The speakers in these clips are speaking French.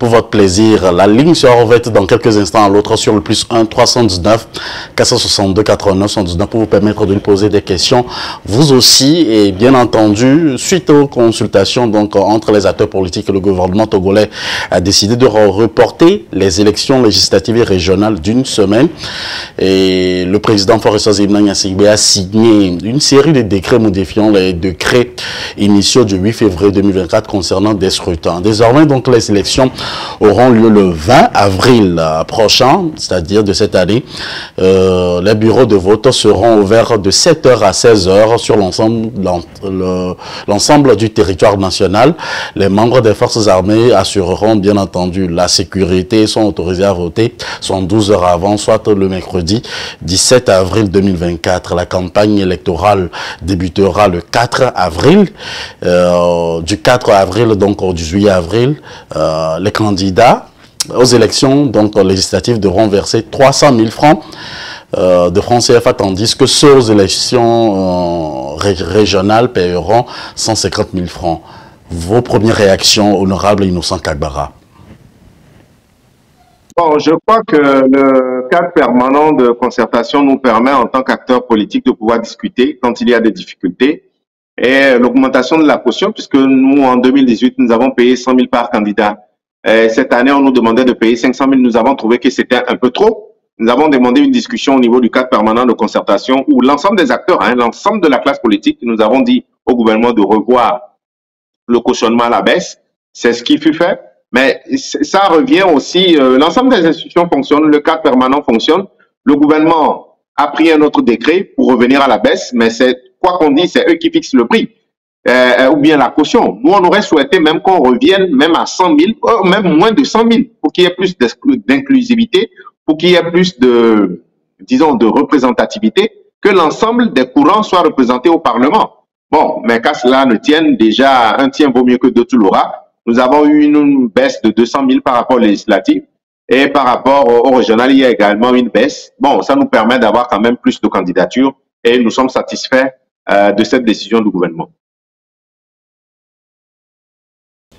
pour votre plaisir. La ligne sera ouverte dans quelques instants à l'autre sur le +1 319 462 89 119 pour vous permettre de lui poser des questions. Vous aussi, et bien entendu, suite aux consultations donc entre les acteurs politiques et le gouvernement togolais a décidé de reporter les élections législatives et régionales d'une semaine. Et le président Foresta Zimna Nyasigbe a signé une série de décrets modifiant les décrets initiaux du 8 février 2024 concernant des scrutins. Désormais, donc, les élections auront lieu le 20 avril prochain, c'est-à-dire de cette année. Les bureaux de vote seront ouverts de 7h à 16h sur l'ensemble du territoire national. Les membres des forces armées assureront bien entendu la sécurité et sont autorisés à voter 12 heures avant, soit le mercredi 17 avril 2024. La campagne électorale débutera le 4 avril. Du 4 avril donc au 18 avril, les candidats aux élections donc législatives devront verser 300 000 francs de francs CFA, tandis que ceux aux élections régionales paieront 150 000 francs. Vos premières réactions, honorable Innocent Kagbara? Bon, je crois que le cadre permanent de concertation nous permet en tant qu'acteurs politiques de pouvoir discuter quand il y a des difficultés. Et l'augmentation de la caution, puisque nous, en 2018, nous avons payé 100 000 par candidat. Et cette année, on nous demandait de payer 500 000. Nous avons trouvé que c'était un peu trop. Nous avons demandé une discussion au niveau du cadre permanent de concertation où l'ensemble des acteurs, l'ensemble de la classe politique, nous avons dit au gouvernement de revoir le cautionnement à la baisse. C'est ce qui fut fait. Mais ça revient aussi, l'ensemble des institutions fonctionnent, le cadre permanent fonctionne. Le gouvernement a pris un autre décret pour revenir à la baisse, mais c'est quoi qu'on dise, c'est eux qui fixent le prix, ou bien la caution. Nous, on aurait souhaité même qu'on revienne même à 100 000, même moins de 100 000, pour qu'il y ait plus d'inclusivité, pour qu'il y ait plus de, disons, de représentativité, que l'ensemble des courants soient représentés au Parlement. Bon, mais qu'à cela ne tienne, déjà, un tien vaut mieux que deux, tu l'auras. Nous avons eu une baisse de 200 000 par rapport aux législatives. Et par rapport au régional, il y a également une baisse. Bon, ça nous permet d'avoir quand même plus de candidatures et nous sommes satisfaits de cette décision du gouvernement.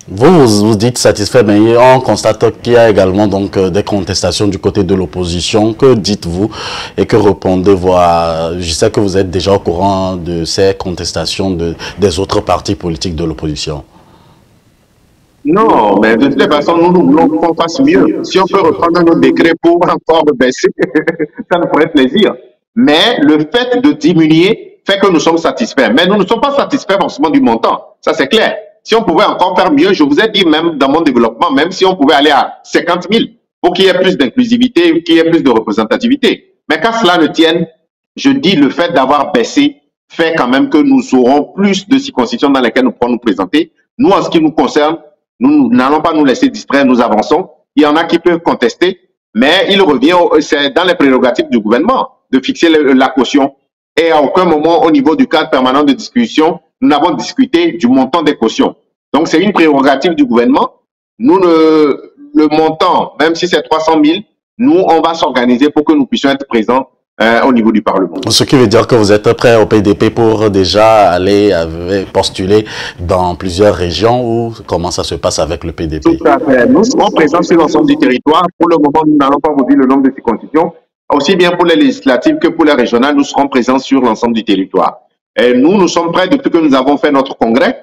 Vous dites satisfait, mais on constate qu'il y a également donc des contestations du côté de l'opposition. Que dites-vous et que répondez-vous à... Je sais que vous êtes déjà au courant de ces contestations des autres partis politiques de l'opposition. Non, mais de toute façon, nous voulons qu'on fasse mieux. Si on peut reprendre nos décrets pour encore baisser, ça nous ferait plaisir. Mais le fait de diminuer fait que nous sommes satisfaits. Mais nous ne sommes pas satisfaits forcément du montant. Ça, c'est clair. Si on pouvait encore faire mieux, je vous ai dit même dans mon développement, même si on pouvait aller à 50 000 pour qu'il y ait plus d'inclusivité, qu'il y ait plus de représentativité. Mais qu'à cela ne tienne, je dis le fait d'avoir baissé fait quand même que nous aurons plus de circonscriptions dans lesquelles nous pourrons nous présenter. Nous, en ce qui nous concerne, nous n'allons pas nous laisser distraire, nous avançons. Il y en a qui peuvent contester, mais il revient, c'est dans les prérogatives du gouvernement de fixer la caution. Et à aucun moment, au niveau du cadre permanent de discussion, nous n'avons discuté du montant des cautions. Donc, c'est une prérogative du gouvernement. Nous, le montant, même si c'est 300 000, nous, on va s'organiser pour que nous puissions être présents au niveau du Parlement. Ce qui veut dire que vous êtes prêt au PDP pour déjà aller postuler dans plusieurs régions ou comment ça se passe avec le PDP? Tout à fait. Nous serons présents sur l'ensemble du territoire. Pour le moment, nous n'allons pas vous dire le nombre de circonscriptions. Aussi bien pour les législatives que pour les régionales, nous serons présents sur l'ensemble du territoire. Et nous sommes prêts depuis que nous avons fait notre congrès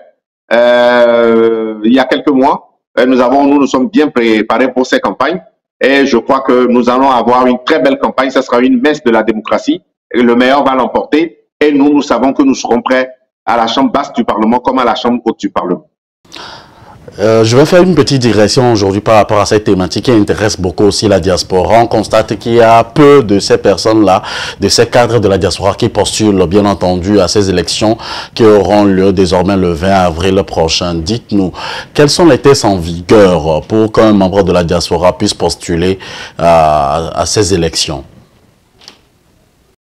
il y a quelques mois. Nous sommes bien préparés pour ces campagnes. Et je crois que nous allons avoir une très belle campagne. Ça sera une messe de la démocratie. Et le meilleur va l'emporter. Et nous savons que nous serons prêts à la chambre basse du Parlement comme à la chambre haute du Parlement. Je vais faire une petite digression aujourd'hui par rapport à cette thématique qui intéresse beaucoup aussi la diaspora. On constate qu'il y a peu de ces personnes-là, de ces cadres de la diaspora qui postulent bien entendu à ces élections qui auront lieu désormais le 20 avril prochain. Dites-nous, quels sont les tests en vigueur pour qu'un membre de la diaspora puisse postuler à ces élections?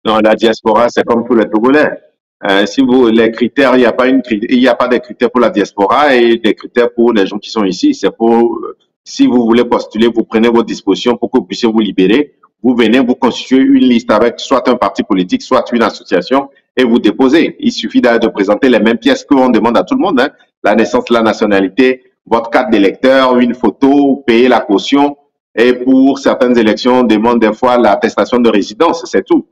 Non, la diaspora, c'est comme tous les Togolais. Si vous, les critères, il n'y a pas des critères pour la diaspora et des critères pour les gens qui sont ici. C'est pour, si vous voulez postuler, vous prenez vos dispositions pour que vous puissiez vous libérer. Vous venez, vous constituez une liste avec soit un parti politique, soit une association et vous déposez. Il suffit de présenter les mêmes pièces qu'on demande à tout le monde, hein. La naissance, la nationalité, votre carte d'électeur, une photo, payer la caution. Et pour certaines élections, on demande des fois l'attestation de résidence, c'est tout.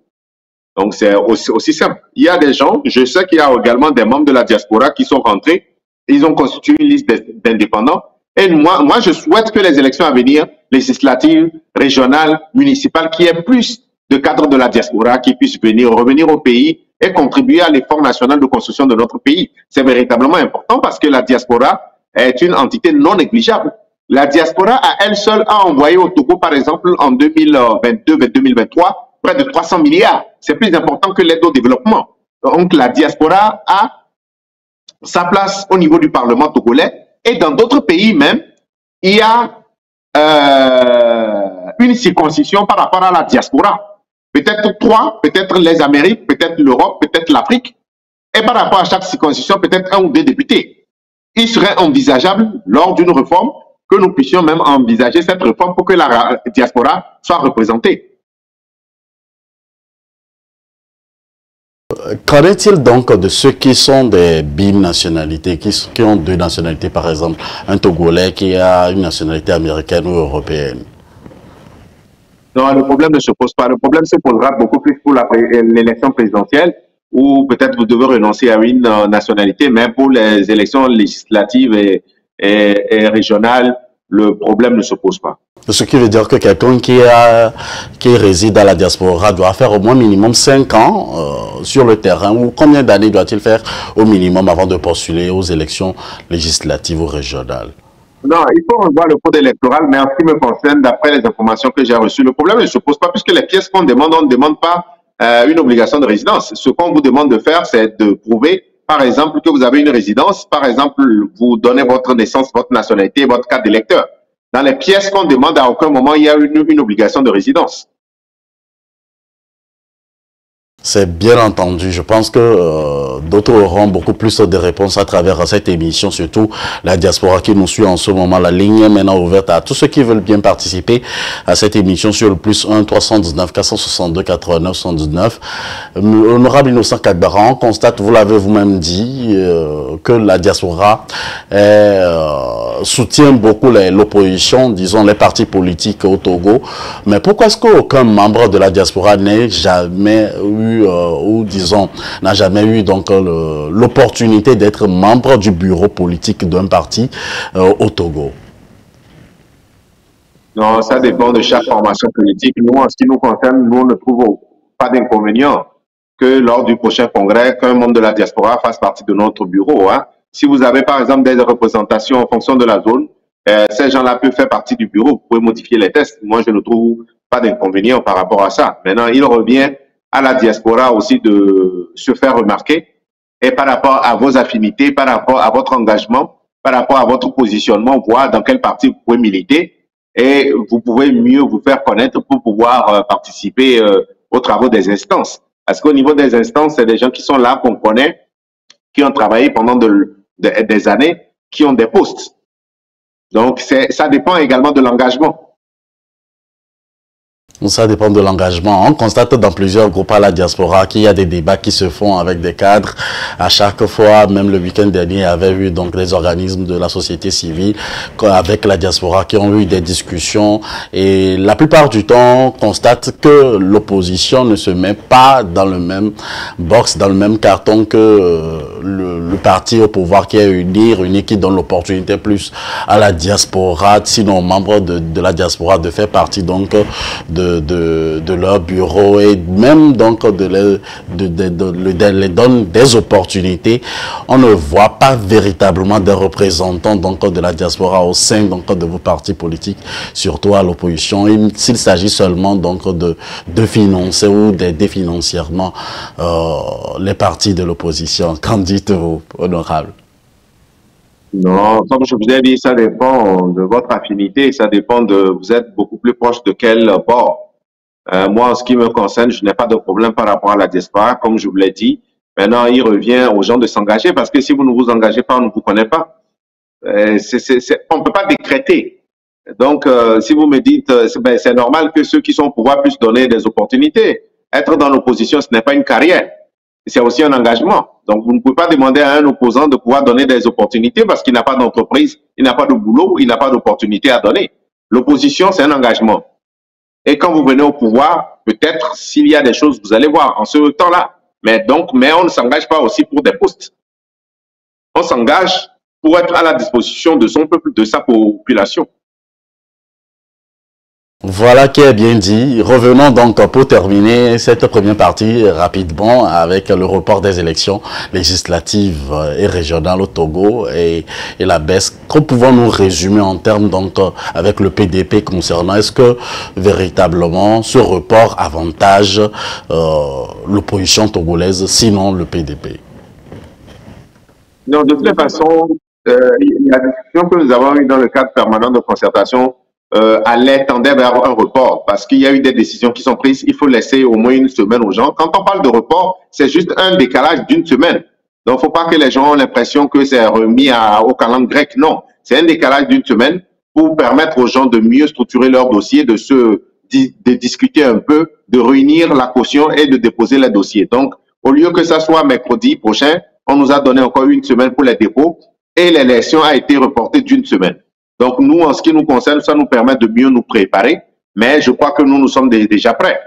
Donc, c'est aussi simple. Il y a des gens, je sais qu'il y a également des membres de la diaspora qui sont rentrés, ils ont constitué une liste d'indépendants. Et moi, je souhaite que les élections à venir, législatives, régionales, municipales, qu'il y ait plus de cadres de la diaspora qui puissent revenir au pays et contribuer à l'effort national de construction de notre pays. C'est véritablement important parce que la diaspora est une entité non négligeable. La diaspora à elle seule a envoyé au Togo, par exemple, en 2022-2023, près de 300 milliards. C'est plus important que l'aide au développement. Donc, la diaspora a sa place au niveau du Parlement togolais et dans d'autres pays même, il y a une circoncision par rapport à la diaspora. Peut-être 3, peut-être les Amériques, peut-être l'Europe, peut-être l'Afrique. Et par rapport à chaque circoncision, peut-être 1 ou 2 députés. Il serait envisageable, lors d'une réforme, que nous puissions même envisager cette réforme pour que la diaspora soit représentée. Qu'en est-il donc de ceux qui sont des binationalités, qui ont 2 nationalités, par exemple, un Togolais qui a une nationalité américaine ou européenne? Non, le problème ne se pose pas. Le problème se posera beaucoup plus pour l'élection présidentielle, où peut-être vous devez renoncer à une nationalité, mais pour les élections législatives et régionales, le problème ne se pose pas. Ce qui veut dire que quelqu'un qui réside à la diaspora doit faire au moins minimum 5 ans sur le terrain, ou combien d'années doit-il faire au minimum avant de postuler aux élections législatives ou régionales? Non, il faut revoir le code électoral, mais en ce qui me concerne, d'après les informations que j'ai reçues, le problème ne se pose pas puisque les pièces qu'on demande, on ne demande pas une obligation de résidence. Ce qu'on vous demande de faire, c'est de prouver, par exemple, que vous avez une résidence. Par exemple, vous donnez votre naissance, votre nationalité, votre carte d'électeur. Dans les pièces qu'on demande, à aucun moment, il y a une obligation de résidence. C'est bien entendu. Je pense que d'autres auront beaucoup plus de réponses à travers cette émission, surtout la diaspora qui nous suit en ce moment. La ligne est maintenant ouverte à tous ceux qui veulent bien participer à cette émission sur le +1 319 462 89 79. Honorable Innocent Kadbaran, on constate, vous l'avez vous-même dit, que la diaspora soutient beaucoup l'opposition, disons les partis politiques au Togo. Mais pourquoi est-ce qu'aucun membre de la diaspora n'est jamais eu ou disons n'a jamais eu donc l'opportunité d'être membre du bureau politique d'un parti au Togo? Non, ça dépend de chaque formation politique. Nous, en ce qui nous concerne, nous ne trouvons pas d'inconvénient que lors du prochain congrès, qu'un membre de la diaspora fasse partie de notre bureau. Hein. Si vous avez par exemple des représentations en fonction de la zone, ces gens-là peuvent faire partie du bureau. Vous pouvez modifier les tests. Moi, je ne trouve pas d'inconvénient par rapport à ça. Maintenant, il revient à la diaspora aussi de se faire remarquer et par rapport à vos affinités, par rapport à votre engagement, par rapport à votre positionnement, voir dans quel parti vous pouvez militer et vous pouvez mieux vous faire connaître pour pouvoir participer aux travaux des instances. Parce qu'au niveau des instances, c'est des gens qui sont là, qu'on connaît, qui ont travaillé pendant des années, qui ont des postes. Donc, ça dépend également de l'engagement. Ça dépend de l'engagement. On constate dans plusieurs groupes à la diaspora qu'il y a des débats qui se font avec des cadres. À chaque fois, même le week-end dernier, il y avait eu donc les organismes de la société civile avec la diaspora qui ont eu des discussions. Et la plupart du temps, on constate que l'opposition ne se met pas dans le même box, dans le même carton que le parti au pouvoir qui est uni, qui donne l'opportunité plus à la diaspora, sinon aux membres de la diaspora de faire partie donc de leur bureau et même donc les donne des opportunités. On ne voit pas véritablement des représentants donc de la diaspora au sein donc de vos partis politiques, surtout à l'opposition. S'il s'agit seulement donc de financer ou d'aider financièrement les partis de l'opposition. Qu'en dites-vous, honorable? Non, comme je vous ai dit, ça dépend de votre affinité, ça dépend vous êtes beaucoup plus proche de quel bord. Moi, en ce qui me concerne, je n'ai pas de problème par rapport à la diaspora, comme je vous l'ai dit. Maintenant, il revient aux gens de s'engager, parce que si vous ne vous engagez pas, on ne vous connaît pas. On ne peut pas décréter. Donc, si vous me dites, c'est normal que ceux qui sont au pouvoir puissent donner des opportunités. Être dans l'opposition, ce n'est pas une carrière, c'est aussi un engagement. Donc, vous ne pouvez pas demander à un opposant de pouvoir donner des opportunités parce qu'il n'a pas d'entreprise, il n'a pas de boulot, il n'a pas d'opportunité à donner. L'opposition, c'est un engagement. Et quand vous venez au pouvoir, peut-être s'il y a des choses, vous allez voir en ce temps-là. Mais on ne s'engage pas aussi pour des postes. On s'engage pour être à la disposition de son peuple, de sa population. Voilà qui est bien dit. Revenons donc pour terminer cette première partie rapidement avec le report des élections législatives et régionales au Togo et la baisse. Que pouvons-nous résumer en termes donc avec le PDP concernant? Est-ce que véritablement ce report avantage l'opposition togolaise, sinon le PDP? Non, de toutes les façons, la discussion que nous avons eue dans le cadre permanent de concertation tendait vers un report parce qu'il y a eu des décisions qui sont prises. Il faut laisser au moins une semaine aux gens. Quand on parle de report, c'est juste un décalage d'une semaine. Donc, il ne faut pas que les gens aient l'impression que c'est remis au calendrier grec. Non, c'est un décalage d'une semaine pour permettre aux gens de mieux structurer leur dossier, de discuter un peu, de réunir la caution et de déposer les dossiers. Donc, au lieu que ça soit mercredi prochain, on nous a donné encore une semaine pour les dépôts et l'élection a été reportée d'une semaine. Donc, nous, en ce qui nous concerne, ça nous permet de mieux nous préparer, mais je crois que nous sommes déjà prêts.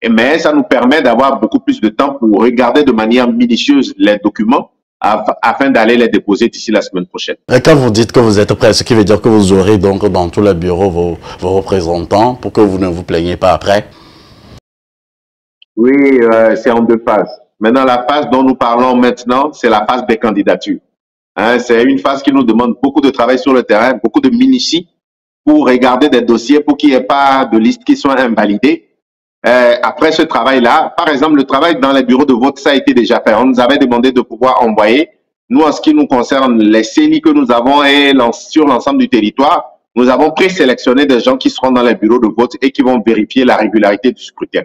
Mais ça nous permet d'avoir beaucoup plus de temps pour regarder de manière minutieuse les documents afin d'aller les déposer d'ici la semaine prochaine. Et quand vous dites que vous êtes prêts, ce qui veut dire que vous aurez donc dans tous les bureaux vos représentants pour que vous ne vous plaignez pas après? Oui, c'est en deux phases. Maintenant, la phase dont nous parlons maintenant, c'est la phase des candidatures. Hein, c'est une phase qui nous demande beaucoup de travail sur le terrain, beaucoup de minutie pour regarder des dossiers, pour qu'il n'y ait pas de listes qui soient invalidées. Après ce travail-là, par exemple, le travail dans les bureaux de vote, ça a été déjà fait. On nous avait demandé de pouvoir envoyer, nous, en ce qui nous concerne, les CENI que nous avons et sur l'ensemble du territoire, nous avons présélectionné des gens qui seront dans les bureaux de vote et qui vont vérifier la régularité du scrutin.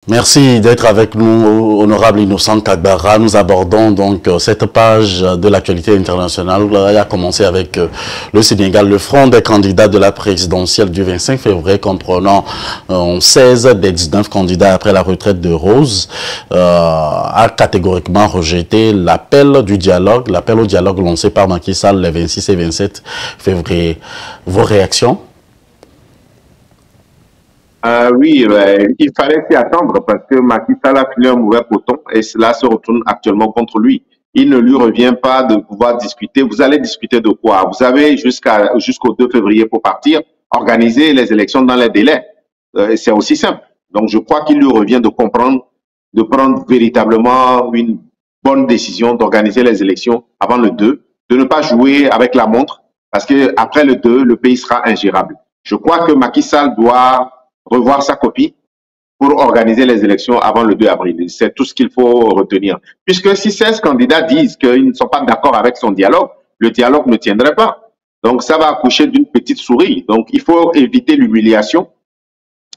Merci d'être avec nous, honorable Innocent Kagbara. Nous abordons donc cette page de l'actualité internationale. Elle a commencé avec le Sénégal. Le front des candidats de la présidentielle du 25 février, comprenant 16 des 19 candidats après la retraite de Rose, a catégoriquement rejeté l'appel au dialogue lancé par Macky Sall les 26 et 27 février. Vos réactions? Oui, il fallait s'y attendre parce que Macky Sall a filé un mauvais coton et cela se retourne actuellement contre lui. Il ne lui revient pas de pouvoir discuter. Vous allez discuter de quoi? Vous avez jusqu'au 2 février pour partir, organiser les élections dans les délais. C'est aussi simple. Donc, je crois qu'il lui revient de comprendre, de prendre véritablement une bonne décision d'organiser les élections avant le 2, de ne pas jouer avec la montre parce que après le 2, le pays sera ingérable. Je crois que Macky Sall doit revoir sa copie pour organiser les élections avant le 2 avril. C'est tout ce qu'il faut retenir. Puisque si 16 candidats disent qu'ils ne sont pas d'accord avec son dialogue, le dialogue ne tiendrait pas. Donc, ça va accoucher d'une petite souris. Donc, il faut éviter l'humiliation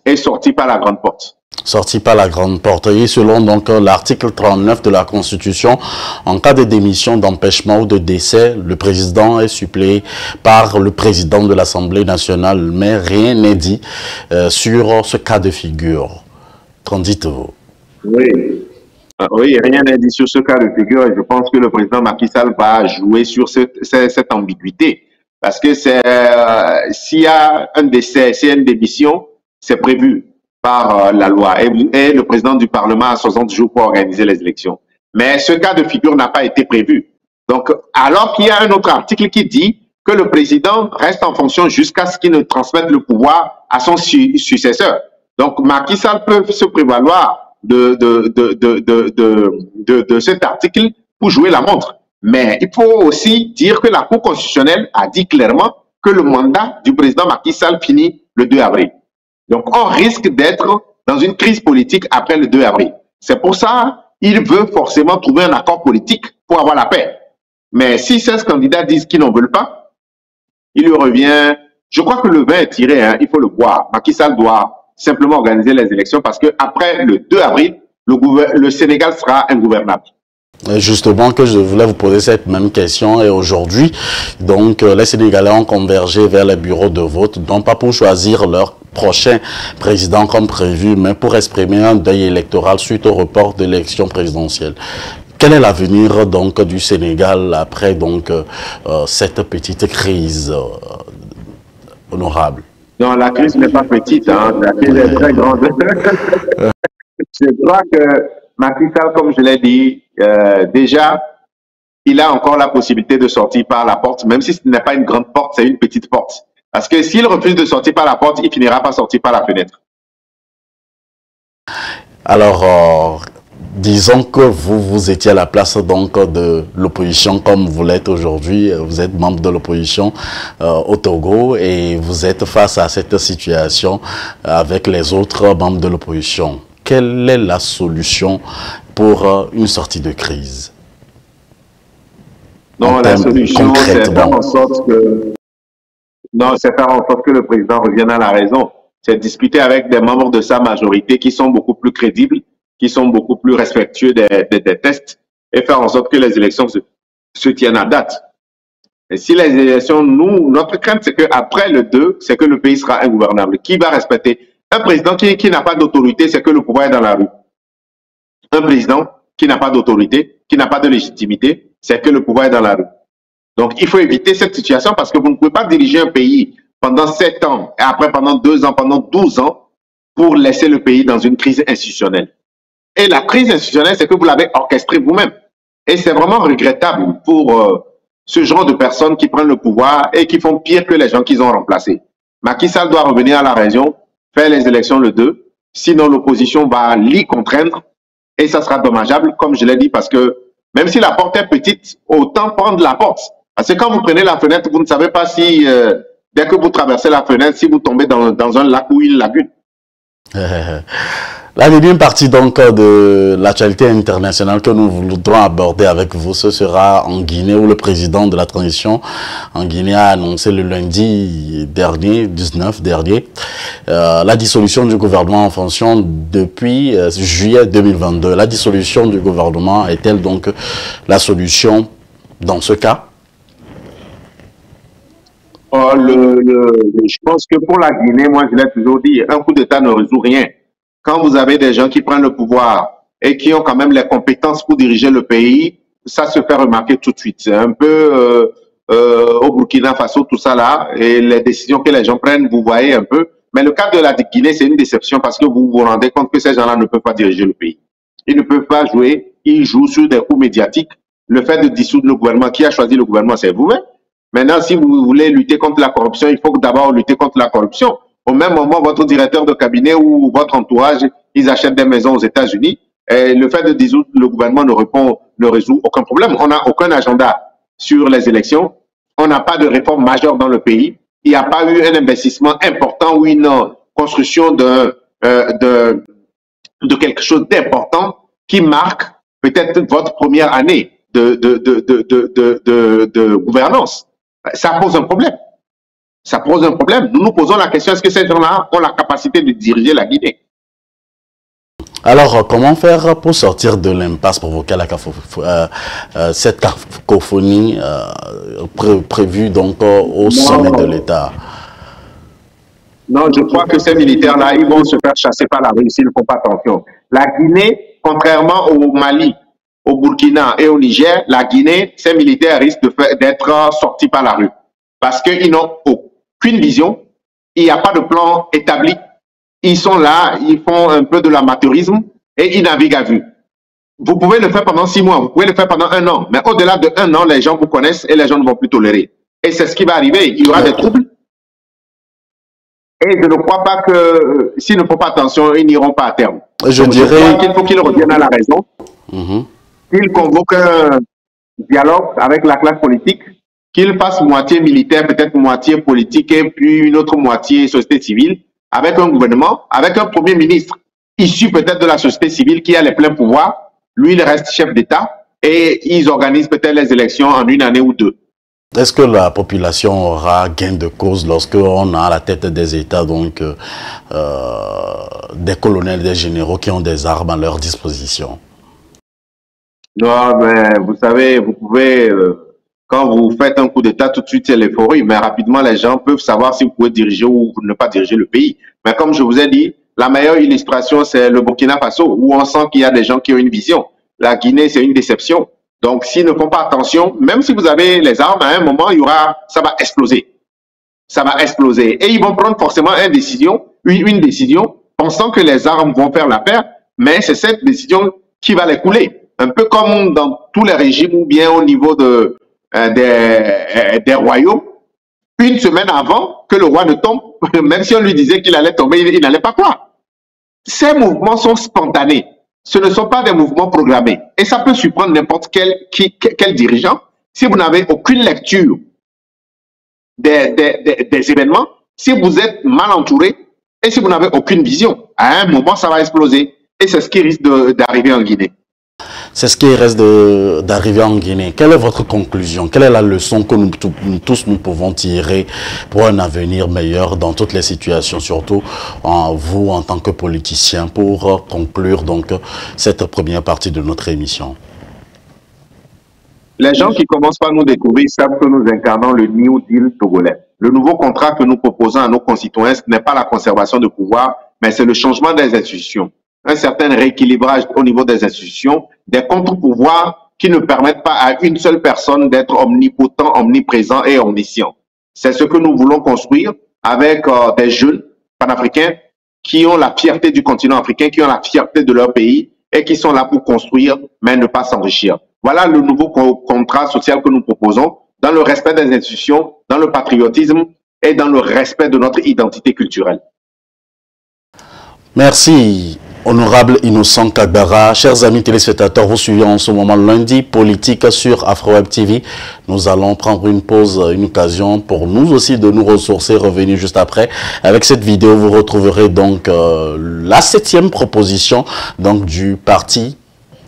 et sortir par la grande porte. Sorti par la grande porte. Et selon donc l'article 39 de la Constitution, en cas de démission, d'empêchement ou de décès, le président est suppléé par le président de l'Assemblée nationale. Mais rien n'est dit sur ce cas de figure. Qu'en dites-vous? Oui, rien n'est dit sur ce cas de figure et je pense que le président Macky Sall va jouer sur cette ambiguïté. Parce que s'il y a un décès, s'il y a une démission, c'est prévu par la loi et le président du Parlement a 60 jours pour organiser les élections. Mais ce cas de figure n'a pas été prévu. Donc, alors qu'il y a un autre article qui dit que le président reste en fonction jusqu'à ce qu'il ne transmette le pouvoir à son successeur. Donc, Macky Sall peut se prévaloir de cet article pour jouer la montre. Mais il faut aussi dire que la Cour constitutionnelle a dit clairement que le mandat du président Macky Sall finit le 2 avril. Donc, on risque d'être dans une crise politique après le 2 avril. C'est pour ça qu'il veut forcément trouver un accord politique pour avoir la paix. Mais si 16 candidats disent qu'ils n'en veulent pas, il lui revient... Je crois que le vin est tiré, hein, il faut le boire. Macky Sall doit simplement organiser les élections parce qu'après le 2 avril, le Sénégal sera ingouvernable. Justement, que je voulais vous poser cette même question et aujourd'hui, donc les Sénégalais ont convergé vers les bureaux de vote, non pas pour choisir leur prochain président comme prévu, mais pour exprimer un deuil électoral suite au report de l'élection présidentielle. Quel est l'avenir donc du Sénégal après donc cette petite crise honorable? Non, la crise n'est pas petite, hein. La crise est très grande. Je crois que Macky Sall, comme je l'ai dit, déjà, il a encore la possibilité de sortir par la porte, même si ce n'est pas une grande porte, c'est une petite porte. Parce que s'il refuse de sortir par la porte, il finira par sortir par la fenêtre. Alors, disons que vous étiez à la place donc de l'opposition comme vous l'êtes aujourd'hui. Vous êtes membre de l'opposition au Togo et vous êtes face à cette situation avec les autres membres de l'opposition. Quelle est la solution pour une sortie de crise? Non, la solution, c'est faire en sorte que... Non, c'est faire en sorte que le président revienne à la raison. C'est discuter avec des membres de sa majorité qui sont beaucoup plus crédibles, qui sont beaucoup plus respectueux des tests et faire en sorte que les élections se tiennent à date. Et si les élections, notre crainte, c'est qu'après le 2, c'est que le pays sera ingouvernable. Qui va respecter? Un président qui n'a pas d'autorité, c'est que le pouvoir est dans la rue. Un président qui n'a pas d'autorité, qui n'a pas de légitimité, c'est que le pouvoir est dans la rue. Donc, il faut éviter cette situation parce que vous ne pouvez pas diriger un pays pendant 7 ans et après pendant 2 ans, pendant 12 ans pour laisser le pays dans une crise institutionnelle. Et la crise institutionnelle, c'est que vous l'avez orchestrée vous-même. Et c'est vraiment regrettable pour ce genre de personnes qui prennent le pouvoir et qui font pire que les gens qu'ils ont remplacés. Macky Sall doit revenir à la région, faire les élections le 2, sinon l'opposition va l'y contraindre et ça sera dommageable, comme je l'ai dit, parce que même si la porte est petite, autant prendre la porte. Parce que quand vous prenez la fenêtre, vous ne savez pas si, dès que vous traversez la fenêtre, si vous tombez dans un lac ou une lagune. La deuxième partie donc de l'actualité internationale que nous voudrons aborder avec vous, ce sera en Guinée où le président de la transition en Guinée a annoncé le lundi dernier, 19 dernier, la dissolution du gouvernement en fonction depuis juillet 2022. La dissolution du gouvernement est-elle donc la solution dans ce cas? Je pense que pour la Guinée, moi je l'ai toujours dit, un coup d'État ne résout rien. Quand vous avez des gens qui prennent le pouvoir et qui ont quand même les compétences pour diriger le pays, ça se fait remarquer tout de suite. C'est un peu au Burkina Faso, tout ça là, et les décisions que les gens prennent, vous voyez un peu. Mais le cas de la Guinée, c'est une déception parce que vous vous rendez compte que ces gens-là ne peuvent pas diriger le pays. Ils ne peuvent pas jouer, ils jouent sur des coups médiatiques. Le fait de dissoudre le gouvernement, qui a choisi le gouvernement, c'est vous-même. Maintenant, si vous voulez lutter contre la corruption, il faut d'abord lutter contre la corruption. Au même moment, votre directeur de cabinet ou votre entourage, ils achètent des maisons aux États-Unis. Et le fait de dissoudre le gouvernement ne résout aucun problème. On n'a aucun agenda sur les élections. On n'a pas de réforme majeure dans le pays. Il n'y a pas eu un investissement important ou une construction de quelque chose d'important qui marque peut-être votre première année de gouvernance. Ça pose un problème. Ça pose un problème. Nous nous posons la question, est-ce que ces gens-là ont la capacité de diriger la Guinée? Alors, comment faire pour sortir de l'impasse provoquée à cette cacophonie prévue donc au sommet de l'État? Non, je crois que ces militaires-là, ils vont se faire chasser par la rue s'ils ne font pas attention. La Guinée, contrairement au Mali, au Burkina et au Niger, la Guinée, ces militaires risquent d'être sortis par la rue. Parce qu'ils n'ont aucune vision, il n'y a pas de plan établi. Ils sont là, ils font un peu de l'amateurisme et ils naviguent à vue. Vous pouvez le faire pendant 6 mois, vous pouvez le faire pendant 1 an, mais au-delà de 1 an, les gens vous connaissent et les gens ne vont plus tolérer. Et c'est ce qui va arriver, il y aura des troubles. Et je ne crois pas que s'ils ne font pas attention, ils n'iront pas à terme. Je dirais qu'il faut qu'ils reviennent à la raison, qu'ils convoquent un dialogue avec la classe politique, qu'ils fassent moitié militaire, peut-être moitié politique et puis une autre moitié société civile, avec un gouvernement, avec un premier ministre issu peut-être de la société civile qui a les pleins pouvoirs. Lui, il reste chef d'État et ils organisent peut-être les élections en 1 année ou 2. Est-ce que la population aura gain de cause lorsqu'on a à la tête des États donc des colonels, des généraux qui ont des armes à leur disposition? Non, mais vous savez, vous pouvez Quand vous faites un coup d'État, tout de suite, c'est l'euphorie. Mais rapidement, les gens peuvent savoir si vous pouvez diriger ou ne pas diriger le pays. Mais comme je vous ai dit, la meilleure illustration, c'est le Burkina Faso, où on sent qu'il y a des gens qui ont une vision. La Guinée, c'est une déception. Donc, s'ils ne font pas attention, même si vous avez les armes, à un moment, ça va exploser. Ça va exploser. Et ils vont prendre forcément une décision, pensant que les armes vont faire l'affaire, mais c'est cette décision qui va les couler. Un peu comme dans tous les régimes ou bien au niveau des royaumes. Une semaine avant que le roi ne tombe, même si on lui disait qu'il allait tomber, il n'allait pas croire. Ces mouvements sont spontanés. Ce ne sont pas des mouvements programmés. Et ça peut surprendre n'importe quel dirigeant si vous n'avez aucune lecture des événements, si vous êtes mal entouré et si vous n'avez aucune vision. À un moment, ça va exploser. Et c'est ce qui risque d'arriver en Guinée. C'est ce qui reste d'arriver en Guinée. Quelle est votre conclusion? Quelle est la leçon que nous tous nous pouvons tirer pour un avenir meilleur dans toutes les situations, surtout vous en tant que politicien, pour conclure donc cette première partie de notre émission? Les gens qui commencent par nous découvrir savent que nous incarnons le New Deal togolais. Le nouveau contrat que nous proposons à nos concitoyens, ce n'est pas la conservation de pouvoir, mais c'est le changement des institutions. Un certain rééquilibrage au niveau des institutions, des contre-pouvoirs qui ne permettent pas à une seule personne d'être omnipotent, omniprésent et omniscient. C'est ce que nous voulons construire avec des jeunes panafricains qui ont la fierté du continent africain, qui ont la fierté de leur pays et qui sont là pour construire, mais ne pas s'enrichir. Voilà le nouveau contrat social que nous proposons, dans le respect des institutions, dans le patriotisme et dans le respect de notre identité culturelle. Merci, honorable Innocent Kagbara. Chers amis téléspectateurs, vous suivez en ce moment Lundi Politique sur Afro-Web TV. Nous allons prendre une pause, une occasion pour nous aussi de nous ressourcer, revenir juste après. Avec cette vidéo, vous retrouverez donc la 7e proposition donc, du parti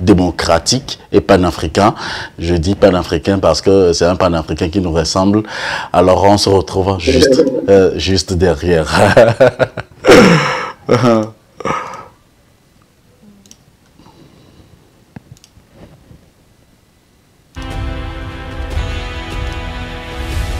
démocratique et panafricain. Je dis panafricain parce que c'est un panafricain qui nous ressemble. Alors on se retrouve juste derrière.